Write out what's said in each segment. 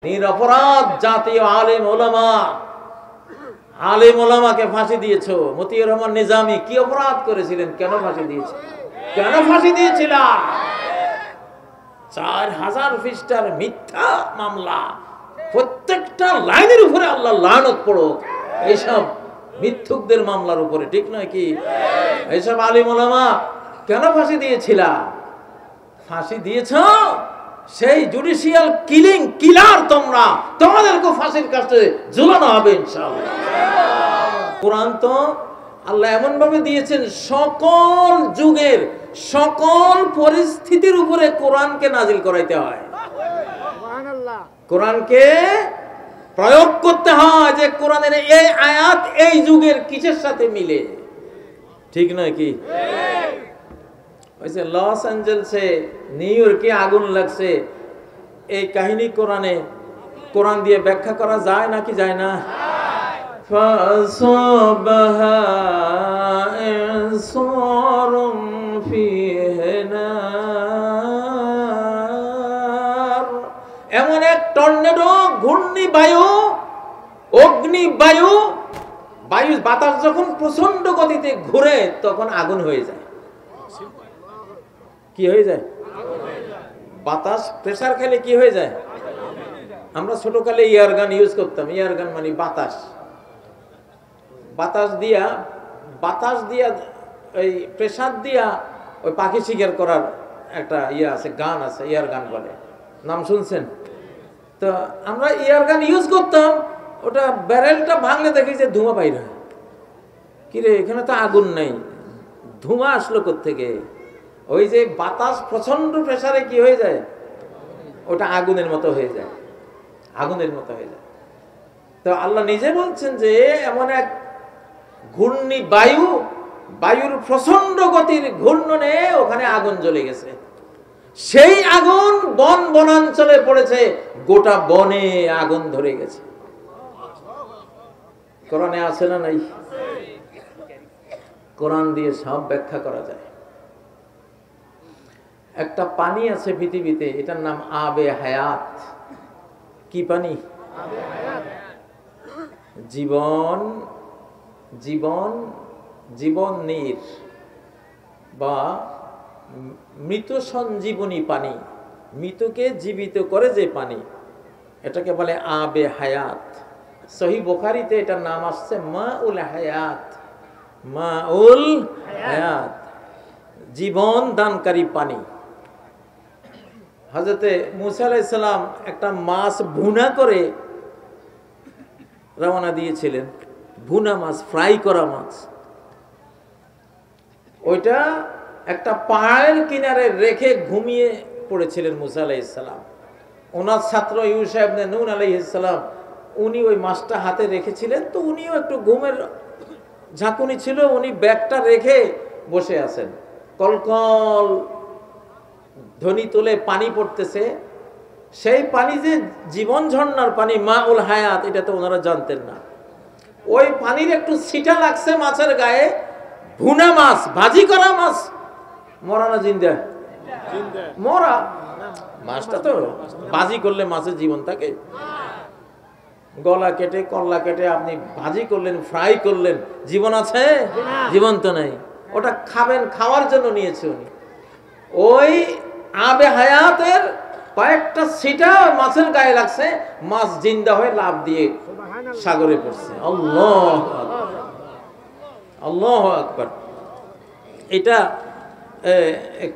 নিরপরাধ জাতীয় আলেম ওলামাকে ফাঁসি দিয়েছো। মতিউর রহমান নিজামী কি অপরাধ করেছিলেন? কেন ফাঁসি দিয়েছে? কেন ফাঁসি দিয়েছিল? 4000 পৃষ্ঠার মিথ্যা মামলা, প্রত্যেকটা লাইনের উপরে আল্লাহ লানত পড়ুক এইসব মিথ্যুকদের মামলার উপরে, ঠিক নয় কি? এইসব আলেম ওলামা কেন ফাঁসি দিয়েছিল? ফাঁসি দিয়েছ সেই জুডিশিয়াল কিলার, তোমাদেরকে ফাঁসির কাছে ঝুলানো হবে ইনশাআল্লাহ। কোরআন তো আল্লাহ এমন ভাবে দিয়েছেন, সকল যুগের সকল পরিস্থিতির উপরে কোরআনকে নাজিল করাইতে হয়, কোরআনকে প্রয়োগ করতে হয় যে কোরআনের এই আয়াত এই যুগের কিসের সাথে মিলে, ঠিক নয় কি? লস অ্যাঞ্জেলসে, নিউ ইয়র্কে আগুন লাগছে, এই কাহিনী কোরআন দিয়ে ব্যাখ্যা করা যায় নাকি যায় না? এমন এক টর্নেডো, ঘূর্ণিবায়ু, অগ্নিবায়ু, বাতাস যখন প্রচন্ড গতিতে ঘুরে তখন আগুন হয়ে যায়। কি হয়ে যায়? বাতাস প্রেসার খেলে কি হয়ে যায়? আমরা ছোটকালে ইয়ারগান ইউজ করতাম। ইয়ারগান মানে বাতাস দিয়া ওই প্রেসার দিয়া ওই পাখি শিকার করার একটা আছে, গান আছে, ইয়ারগান বলে, নাম শুনছেন তো? আমরা ইয়ারগান ইউজ করতাম, ওটা ব্যারেলটা ভাঙলে দেখি যে ধোঁয়া বাইর হয়। কিরে, এখানে তো আগুন নাই, ধোঁয়া আসলো কোত্থেকে? ওই যে বাতাস প্রচন্ড প্রেসারে কি হয়ে যায়, ওটা আগুনের মতো হয়ে যায়, আগুনের মতো হয়ে যায়। তো আল্লাহ নিজে বলছেন যে এমন এক ঘূর্ণি বায়ুর প্রচন্ড গতির ঘূর্ণনে ওখানে আগুন জ্বলে গেছে। সেই আগুন বনাঞ্চলে পড়েছে, গোটা বনে আগুন ধরে গেছে। কোরআনে আছে না নাই? কোরআন দিয়ে সব ব্যাখ্যা করা যায়। একটা পানি আছে পৃথিবীতে, এটার নাম আবে হায়াত। কি পানি? জীবন নীর বা মৃত সঞ্জীবনী পানি, মৃতকে জীবিত করে যে পানি, এটাকে বলে আবে হায়াত। সহিহ বুখারীতে এটার নাম আসছে মাউল হায়াত, মাউল হায়াত, জীবন দানকারী পানি। হযরতে মুসা আলাইহিস সালাম একটা মাছ ভুনা করে রওনা দিয়েছিলেন, ভুনা মাছ, ফ্রাই করা মাছ। ওইটা একটা পাহাড়ের কিনারে রেখে ঘুমিয়ে পড়েছিলেন মুসা আলাইহিস সালাম। ওনার ছাত্র ইউশা ইবনে নুন আলাইহিস সালাম, উনি ওই মাছটা হাতে রেখেছিলেন। তো উনিও একটু ঘুমের ঝাঁকুনি ছিল, উনি ব্যাগটা রেখে বসে আছেন। কলকল ধ্বনি তুলে পানি পড়তেছে। সেই পানি যে জীবন ঝর্ণার পানি, মাউল হায়াত, এটা তো ওনারা জানতেন না। ওই পানির একটু ছিটা লাগছে মাছের গায়ে। ভুনা মাছ, ভাজি করা মাছ, মরা না জিন্দা? মরা। মাছটা তো ভাজি করলে মাছের জীবন থাকে। গলা কেটে, কল্লা কেটে আপনি ভাজি করলেন, ফ্রাই করলেন, জীবন আছে? জীবন তো নাই। ওটা খাবেন, খাওয়ার জন্য নিয়েছে উনি। ওই আবে হায়াতের কয়েকটা ছিটা মাছের গায়ে লাগছে, মাছ জিন্দা হয়ে লাফ দিয়ে সাগরে পড়ছে। আল্লাহু আকবার। এটা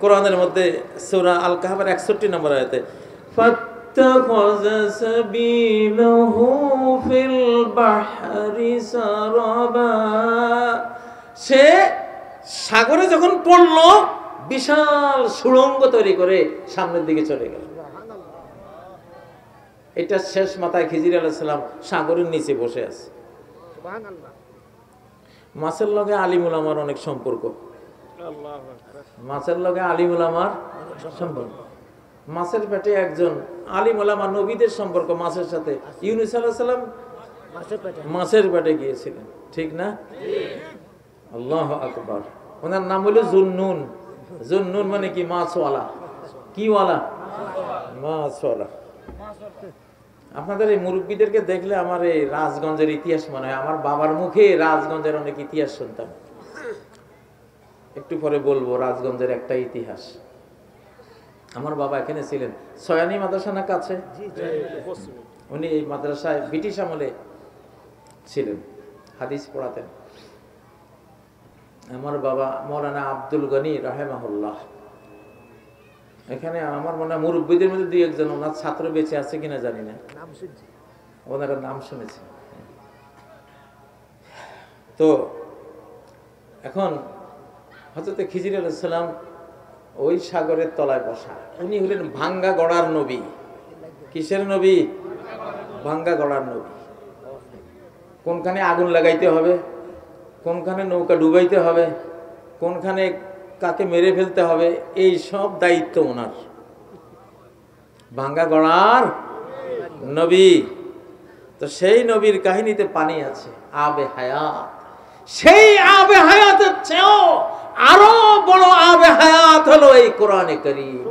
কোরআনের মধ্যে সূরা আল কাহফের 61 নম্বর আয়াতে, ফাত্তাখাযা সাবিলাহু ফিল বাহরি সারাবা। সে সাগরে যখন পড়লো, বিশাল সুড়ঙ্গ তৈরি করে সামনের দিকে চলে গেল। এটা শেষ মাথায় খিজির আলাইহিস সালাম সাগরের নিচে বসে আছে। মাছের লগে আলিম উলামার অনেক সম্পর্ক। মাছের লগে আলিম উলামার সম্পর্ক। মাছের পেটে একজন আলিম উলামা, নবীদের সম্পর্ক মাছের সাথে। ইউনূস আলাইহিস সালাম মাছের পেটে গিয়েছিলেন, ঠিক না? আল্লাহু আকবার। ওনার নাম হলো জুন্নুন। জুন্নুন মানে কি? মাছওয়ালা। কি ওয়ালা? মাছওয়ালা। আপনাদের এই মুরব্বীদেরকে দেখলে আমার এই রাজগঞ্জের ইতিহাস মনে হয়। আমার বাবার মুখে রাজগঞ্জের অনেক ইতিহাস শুনতাম। একটু পরে বলবো রাজগঞ্জের একটা ইতিহাস। আমার বাবা এখানে ছিলেন, সয়ানি মাদ্রাসার কাছে। উনি এই মাদ্রাসায় ব্রিটিশ আমলে ছিলেন, হাদিস পড়াতেন। আমার বাবা মৌলানা আব্দুল গনি রাহেমাহুল্লাহ। এখানে আমার মনে হয় মুরব্বীদের মধ্যে দুই একজন ওনার ছাত্র বেঁচে আছে কিনা জানি না, ওনারা নাম শুনেছে। তো এখন হযরত খিজির আলাইহিস সালাম ওই সাগরের তলায় বসা। উনি হলেন ভাঙ্গা গড়ার নবী। কিসের নবী? ভাঙ্গা গড়ার নবী। কোনখানে আগুন লাগাইতে হবে, কোনখানে নৌকা ডুবাইতে হবে, কোনখানে কাকে মেরে ফেলতে হবে, এই সব দায়িত্ব ওনার। ভাঙ্গা গড়ার নবী। তো সেই নবীর কাহিনীতে পানি আছে, আবে হায়াত। সেই আবে হায়াতের চেয়েও আরো বড় আবে হায়াত হলো এই কোরআনে কারীম।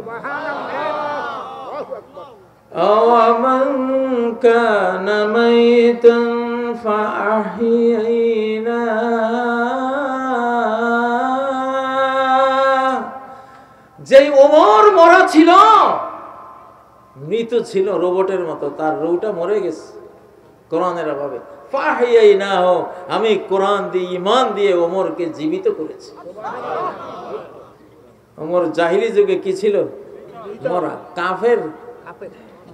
আওয়ামান কানা মাইতান ফাআহইনা, যেই ওমর মরা ছিল, মৃত ছিল রোবটের মতো, তার রূহটা মরে গেছে কোরআনের অভাবে। ফাহিয়াইনাহু, আমি কোরআন দিয়ে ঈমান দিয়ে ওমরকে জীবিত করেছি। ওমর জাহিলি যুগে কি ছিল? মরা। কাফের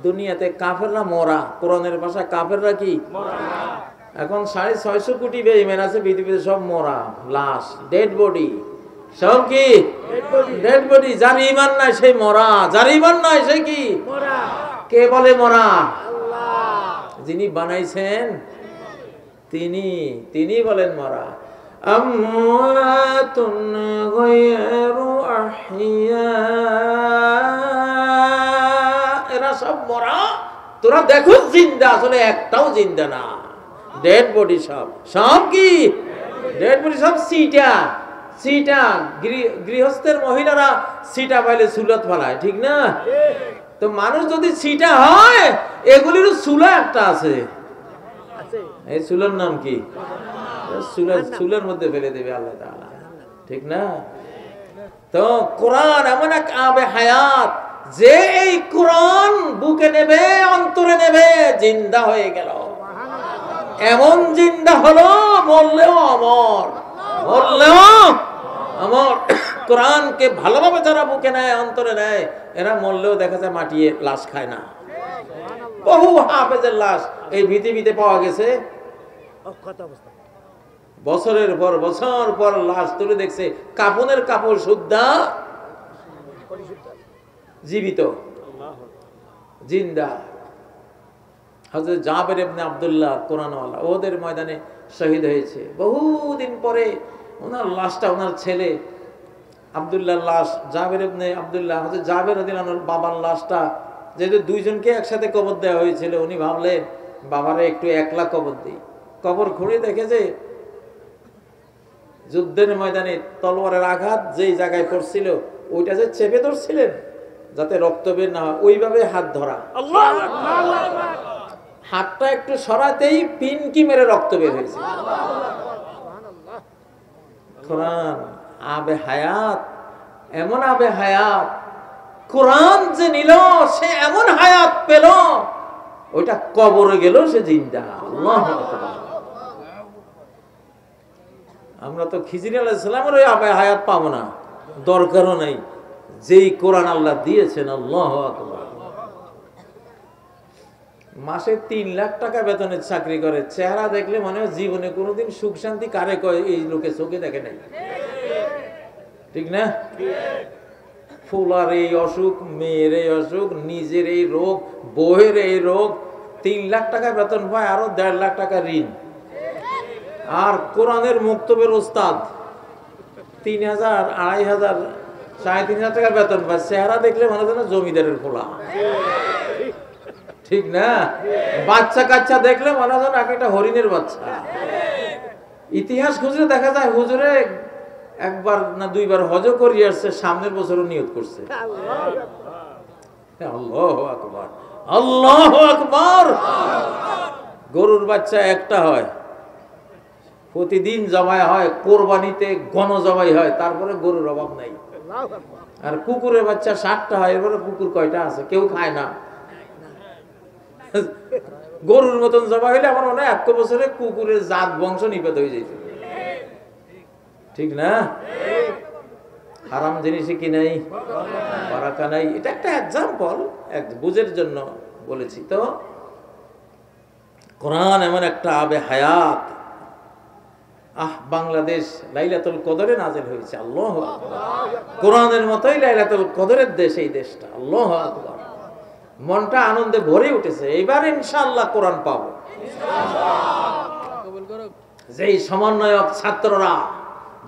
দুনিয়াতে কাফেররা মরা, কোরআনের ভাষা কাফেররা কি? এখন 650 কোটি বেঈমান আছে পৃথিবীতে, সব মরা লাশ, ডেড বডি। সব কি? Dead body. যার ঈমান নাই সেই মরা, যার ঈমান নাই সে কি? মরা। কে বলে মরা? আল্লাহ। যিনি বানাইছেন তিনি বলেন মরা। আমওয়াতুন গায়রু আহইয়া, এরা সব মরা। তোরা দেখো জিন্দা, আসলে একটাও জিন্দা না, ডেড বডি। সব কি? Dead body. সব সিটা। গৃহস্থের মহিলারা সিটা পাইলে চুলত ফালায়, ঠিক না? তো মানুষ যদি সিটা হয়, এগুলির চুলা একটা আছে, এই চুলার নাম কি? চুলের মধ্যে ফেলে দেবে আল্লাহ তাআলা, ঠিক না? তো কোরআন এমন এক আবে হায়াত, যে এই কোরআন বুকে নেবে, অন্তরে নেবে, জিন্দা হয়ে গেল। এমন জিন্দা হলো, মরলেও অমর, মরলেও অমর। কোরআনকে ভালোভাবে যারা বুকে নেয়, অন্তরে নেয়, এরা মরলেও দেখা যায় মাটিয়ে লাশ খায় না। বহু হাফেজের লাশ এই পৃথিবীতে পাওয়া গেছে, বছরের পর বছর পর লাশ তুলে দেখছে, কাফনের কাপড় সুদ্ধা জীবিত, জিন্দা। হযরত জাবের ইবনে আব্দুল্লাহ কোরআনওয়ালা ওদের ময়দানে শহীদ হয়েছে। বহুদিন পরে ওনার লাশটা, ওনার ছেলে আব্দুল্লাহর লাশ, জাবের ইবনে আব্দুল্লাহ, হযরত জাবের রাদিয়াল্লাহু আনহুর বাবার লাশটা, যেহেতু দুইজনকে একসাথে কবর দেওয়া হয়েছিল, উনি ভাবলেন বাবারে একটু একলা কবর দিই। কবর খুঁড়ে দেখে যে যুদ্ধের ময়দানে তলোয়ারের আঘাত যেই জায়গায় পড়ছিল, ওইটা যে চেপে ধরছিলেন যাতে রক্ত বের না হয়, ওইভাবে হাত ধরা। হাতটা একটু সরাতেই পিনকি মেরে রক্ত বের হয়েছে। কোরআন আবে হায়াত, এমন আবে হায়াত। কোরআন যে নিল, সে এমন হায়াত পেল, ওইটা কবরে গেল, সে জিন্দা। আল্লাহু আকবার। আমরা তো খিজির আলাইহিস সালামের ওই আবে হায়াত পাবো না, দরকারও নাই, যেই কোরআন আল্লাহ দিয়েছেন। আল্লাহু আকবার। মাসে 3 লাখ টাকা বেতনের চাকরি করে, চেহারা দেখলে মনে হয় জীবনে কোনোদিন সুখ শান্তি কারে কয় এই লোকে চোখে দেখে নাই, ঠিক না? ফুলার এই অসুখ, মেয়ের এই অসুখ, নিজের এই রোগ, বউয়ের এই রোগ, 3 লাখ টাকা বেতন পায়, আরো 1.5 লাখ টাকা ঋণ। আর কোরআনের মুক্তবের ওস্তাদ 3000, 2500, 3500 টাকা বেতন পায়, চেহারা দেখলে মনে হয় না জমিদারের ফোলা, ঠিক না? বাচ্চা কাচ্চা দেখলে মনে হয় না একটা হরিণের বাচ্চা। ইতিহাস খুঁজলে দেখা যায় হুজুরে একবার না 2বার হজও করিয়ে আসছে, সামনের বছরও নিয়ত করছে। আল্লাহু আকবার, আল্লাহু আকবার। গরুর বাচ্চা একটা হয়, প্রতিদিন জবাই হয়, কোরবানিতে গণ জবাই হয়, তারপরে গরুর অভাব নাই। আর কুকুরের বাচ্চা 60টা হয়, এবারে কুকুর কয়টা আছে কেউ খায় না। গরুর মতন জবাই হইলে আমার মনে হয় 1 বছরে কুকুরের জাত বংশ নিপাত হয়ে যেত, ঠিক না? হারাম জিনিসে কি নাই, বারাকা নাই। এটা একটা এক্সাম্পল, এক বুঝের জন্য বলেছি। তো কোরআন এমন একটা আবে হায়াত। বাংলাদেশ লাইলাতুল কদরে নাযিল হয়েছে, আল্লাহু আকবার। কোরআনের মতোই লাইলাতুল কদরের দেশ এই দেশটা, আল্লাহু আকবার। মনটা আনন্দে ভরে উঠেছে। এবার ইনশাআল্লাহ কোরআন পাবো। যেই সমন্বয়ক ছাত্ররা,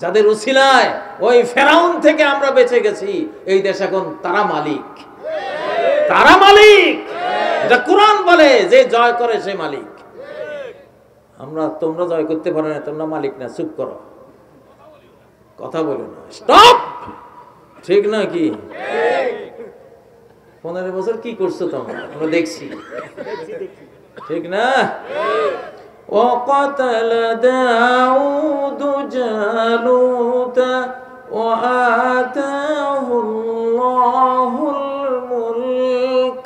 যাদের উসিলায় ওই ফেরাউন থেকে আমরা বেঁচে গেছি, এই দেশ এখন তারা মালিক, তারা মালিক। এটা কোরআন বলে, যে জয় করে সে মালিক। তোমরা জয় করতে পারো না, তোমরা মালিক না, চুপ করো, কথা বলো না, স্টপ। ঠিক না কি? 15 বছর কি করছো তোমরা, আমরা দেখছি, ঠিক না? وقتل داود جالوت وآتاه الله الملك।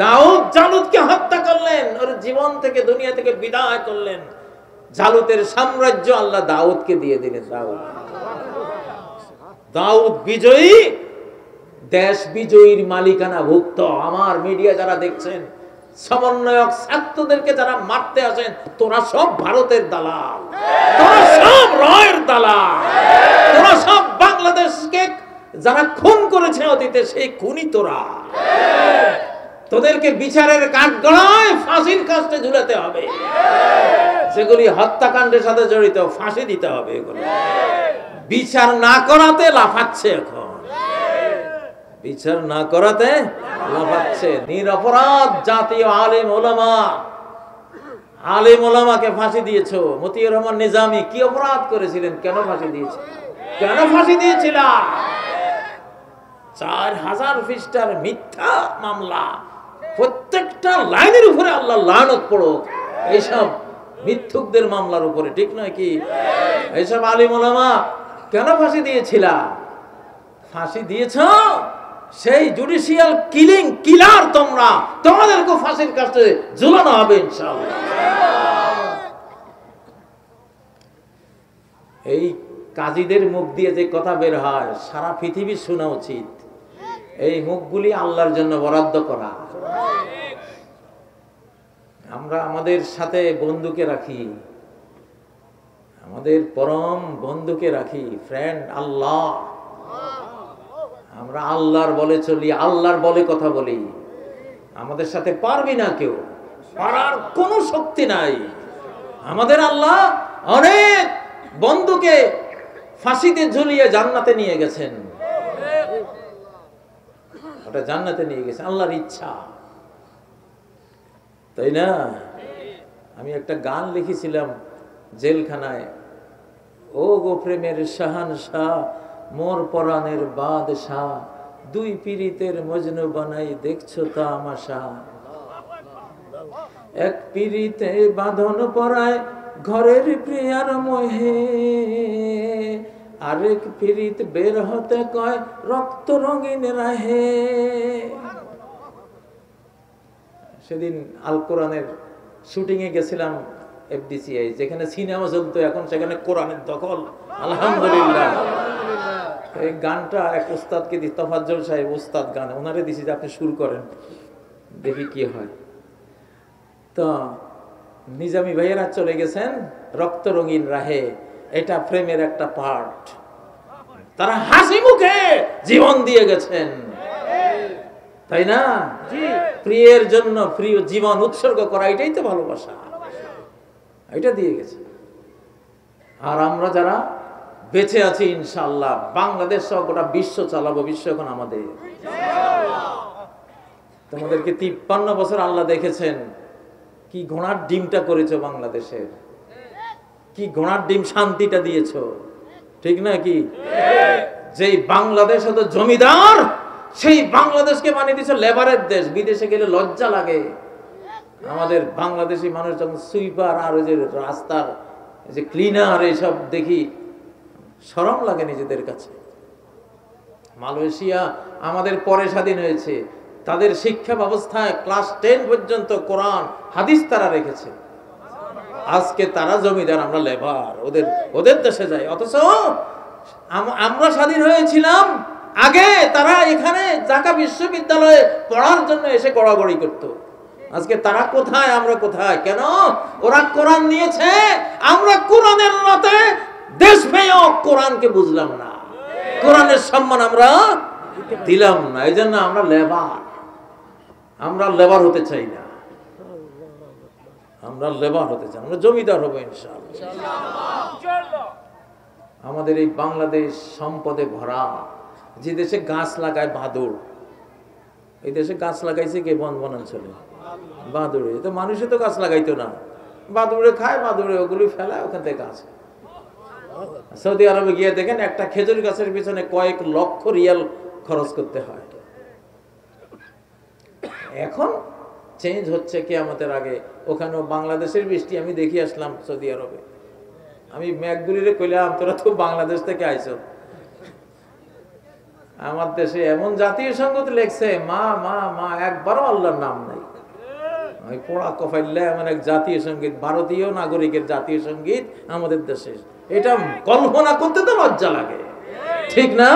দাউদ জালুতকে হত্যা করলেন, ওর জীবন থেকে, দুনিয়া থেকে বিদায় করলেন। জালুতের সাম্রাজ্য আল্লাহ দাউদকে দিয়ে দিলেন। দাউদ বিজয়ী, দেশ বিজয়ীর মালিকানা ভুক্ত। আমার মিডিয়া যারা দেখছেন, সমন্বয়ক ছাত্রদেরকে যারা মারতে আসেন, তোরা সব ভারতের দালাল, তোরা সব রয়ের দালাল, তোরা সব বাংলাদেশকে যারা খুন করেছে অতীতে, সেই খুনি তোরা। তোদেরকে বিচারের কাঠগড়ায় ফাঁসির কাস্টে ঝুলাতে হবে। যেগুলি হত্যাকাণ্ডের সাথে জড়িত, ফাঁসি দিতে হবে। এগুলো বিচার না করাতে লাফাচ্ছে, এখন বিচার না করাতে লাফাচ্ছে। নিরপরাধ জাতীয় আলেম ওলামা, আলেম ওলামাকে ফাঁসি দিয়েছ। মতিউর রহমান নিজামী কি অপরাধ করেছিলেন? কেন ফাঁসি দিয়েছে? কেন ফাঁসি দিয়েছিল? 4000 পৃষ্ঠার মিথ্যা মামলা, প্রত্যেকটা লাইনের উপরে আল্লাহ লানত পড়ুক এইসব মিথ্যুকদের মামলার উপরে, ঠিক নয় কি? এইসব আলেম ওলামা কেন ফাঁসি দিয়েছিল? ফাঁসি দিয়েছ সেই জুডিশিয়াল কিলার তোমরা, তোমাদেরকে ফাঁসির কাছে ঝুলানো হবে ইনশাআল্লাহ। এই কাজীদের মুখ দিয়ে যে কথা বের হয়, সারা পৃথিবী শোনা উচিত। এই মুখগুলি আল্লাহর জন্য বরাদ্দ করা। আমরা আমাদের সাথে বন্ধুকে রাখি, আমাদের পরম বন্ধুকে রাখি, ফ্রেন্ড আল্লাহ। আমরা আল্লাহর বলে চলি, আল্লাহর বলে কথা বলি। আমাদের সাথে পারবি না কেউ, পারার কোনো শক্তি নাই। আমাদের আল্লাহ অনেক বন্ধুকে ফাঁসিতে ঝুলিয়ে জান্নাতে নিয়ে গেছেন। ওটা জান্নাতে নিয়ে গেছে আল্লাহর ইচ্ছা, তাই না? আমি একটা গান লিখেছিলাম জেলখানায়, ও গো প্রেমের শাহানশাহ, মোর পরাণের বাদশাহ, দুই পীড়িতের মজনু বানাই দেখছো তামাশা। এক পীড়িতে বাঁধন পরায় ঘরের প্রিয়ার মোহে, আরেক পীড়িত বের হতে কয় রক্ত রঙিন রাহে। সেদিন আল কোরআনের শুটিং এ গেছিলাম এফডিসিআই, যেখানে সিনেমা চলতো, এখন সেখানে কোরআনের দখল, আলহামদুলিল্লাহ। এই গানটা এক উস্তাদকে দিই, তোফাজ্জল সাহেব উস্তাদ গান, ওনারে দিছি যে আপনি সুর করেন, দেখি কি হয়। তো নিজামী ভাইয়েরা চলে গেছেন রক্ত রঙিন রাহে, এটা প্রেমের একটা পার্ট। তারা হাসি মুখে জীবন দিয়ে গেছেন, তাই না? প্রিয়ের জন্য প্রিয় জীবন উৎসর্গ করা, এটাই তো ভালোবাসা, এটা দিয়ে গেছে। আর আমরা যারা বেঁচে আছি ইনশাআল্লাহ, বাংলাদেশ সহ গোটা বিশ্ব চালাবো। বিশ্ব এখন আমাদের। তোমাদেরকে 53 বছর আল্লাহ দেখেছেন, কি ঘোড়ার ডিমটা করেছো বাংলাদেশের, কি ঘোড়ার ডিম শান্তিটা দিয়েছো, ঠিক না কি? যেই বাংলাদেশ হতো জমিদার, সেই বাংলাদেশকে বানিয়ে দিয়েছে লেবারের দেশ। বিদেশে গেলে লজ্জা লাগে। আমাদের বাংলাদেশি মানুষ যখন সুইপার আর ওই যে রাস্তার যে ক্লিনার এইসব দেখি শরম লাগে নিজেদের কাছে। মালয়েশিয়া আমাদের পরে স্বাধীন হয়েছে, তাদের শিক্ষা ব্যবস্থায় ক্লাস 10 পর্যন্ত কোরআন হাদিস তারা রেখেছে। আজকে তারা জমিদার, আমরা লেবার, ওদের দেশে যাই। অথচ আমরা স্বাধীন হয়েছিলাম আগে, তারা এখানে ঢাকা বিশ্ববিদ্যালয়ে পড়ার জন্য এসে গড়াগড়ি করত। আজকে তারা কোথায়, আমরা কোথায়? কেন? ওরা কোরআন নিয়েছে, আমরা কোরআনের রাতে দেশ পেয়েও কোরআনকে বুঝলাম না, কোরআনের সম্মান আমরা দিলাম না। এই জন্য আমরা লেবার হতে চাই না, আমরা লেবার হতে চাই, আমরা জমিদার হবো ইনশাআল্লাহ। আমাদের এই বাংলাদেশ সম্পদে ভরা। যে দেশে গাছ লাগায় বাদুড়, এই দেশে গাছ লাগাইছে কে? বনাঞ্চলে বাদুড়ে। তো মানুষে তো গাছ লাগাইতো না, বাদুড়ে খায়, বাদুড়ে ওগুলি ফেলায়, ওখান থেকে গাছ। সৌদি আরবে গিয়ে দেখেন একটা খেজুর গাছের পিছনে কয়েক লক্ষ রিয়াল খরচ করতে হয়। এখন চেঞ্জ হচ্ছে কিয়ামতের আগে। ওখানেও বাংলাদেশের বৃষ্টি আমি দেখি আসলাম সৌদি আরবে। আমি মেঘগুলিরে কইলাম, তোরা তো বাংলাদেশ থেকে আইছো, আমার দেশে এমন জাতীয় সঙ্গীত লেখছে, মা মা মা, একবারও আল্লাহর নাম নাই। ওই পোড়া কফাইল্লা এমন এক জাতীয় সঙ্গীত, ভারতীয় নাগরিকের জাতীয় সঙ্গীত আমাদের দেশে। এটা কল্পনা করতে তো লজ্জা লাগে, ঠিক না?